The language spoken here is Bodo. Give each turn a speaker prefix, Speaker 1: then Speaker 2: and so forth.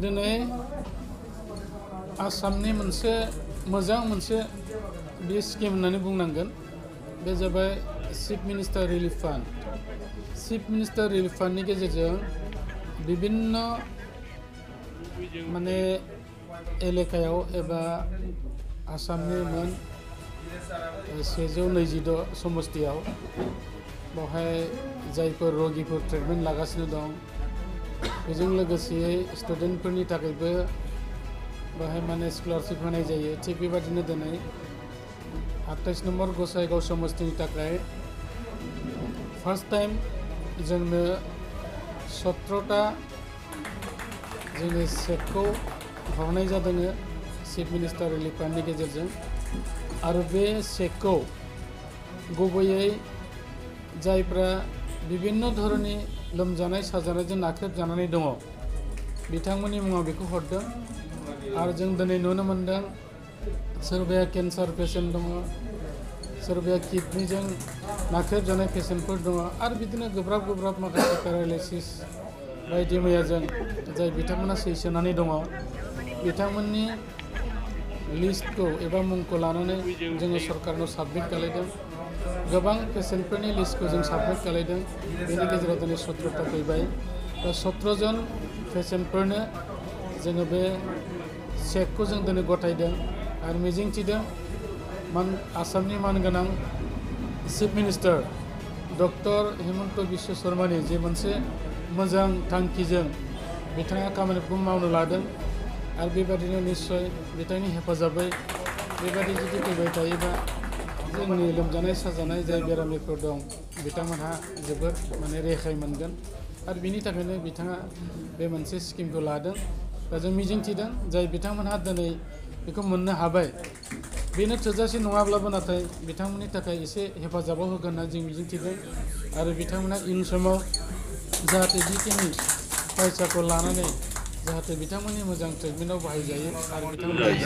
Speaker 1: दिनै आसामनि मोनसे मोजां मोनसे बे स्किम होननानै बुंनांगोन। बे जाबाय chief minister relief fund. Chief minister relief फान्डनि गेजेरजों विभिन्न माने एलेकायाव एबा आसामनि मोन 126 समस्तियाव बावहाय जायफोर रगिफोर ट्रिटमेन्ट लागासिनो दं, बेजों लोगोसे स्टुडेन्टफोरनि थाखायबो बाहाय माने स्कलारशिप होनाय जायो। थिग बेबादिनो दिनै 28 नम्बर गसाइगाव समस्तिनि थाखाय फार्स्ट टाइम जोंनो 17टा जोंनि चेकखौ हरनाय जादों चिफ मिनिस्टार रिलिफ फान्डनि गेजेरजों। आरो बे चेकखौ गुबैयै जायफ्रा विभिन्न धरननि लोमजानाय साजानायजों नाख्रेबजानानै दङ बिथांमोननि मुङाव बेखौ हरदों। आरो जों दिनै नुनो मोनदों सोरबाया केन्सार पेसेन्ट दङ, सोरबाया किडनीजों नाख्रेबजानाय पेसेन्टफोर दङ, आरो बिदिनो गोब्राब गोब्राब माखासे पेरालाइसिस बायदि मैयाजों जाय बिथांमोना सैसोनानै दङ बिथांमोननि लिस्टखौ एबा मुंखौ लानानै जोङो सरकारनाव साबमिट खालामदों। गोबां पेसेन्टफोरनि लिस्टखौ जों साबमिट खालामदों। बेनि गेजेराव दिनै 17टा फैबाय। दा 17 जन पेसेन्टफोरनो जोङो बे चेकखौ जों दिनै गथायदों आरो मिजिंथिदों आसामनि मानगोनां chief minister doctor Himanta Biswa शर्मानि जे मोनसे मोजां थांखिजों बिथाङा खामानिखौ मावनो लादों। आरो बेबादिनो निस्सय बिथांनि हेफाजाबै बेबादि जुदि फैबाय थायोबा जोंनि लोमजानाय साजानाय जाय बेरामिफोर दं बिथांमोनहा जोबोद माने रेहाय मोनगोन। आरो बिनि थाखायनो बिथाङा बे मोनसे स्किमखौ लादों। दा जों मिजिंथिदों जाय बिथांमोनहा दिनै बेखौ मोननो हाबाय बेनो थोजासे नङाब्लाबो नाथाय बिथांमोननि थाखाय एसे हेफाजाबाव होगोन होनना जों मिजिंथिदों। आरो बिथांमोना इयुन समाव जाहाथे जिखिनि फैसाखौ लानानै जाहाथे बिथांमोननि मोजां ट्रिटमेन्टआव बाहायजायो आरो बिथांमोननि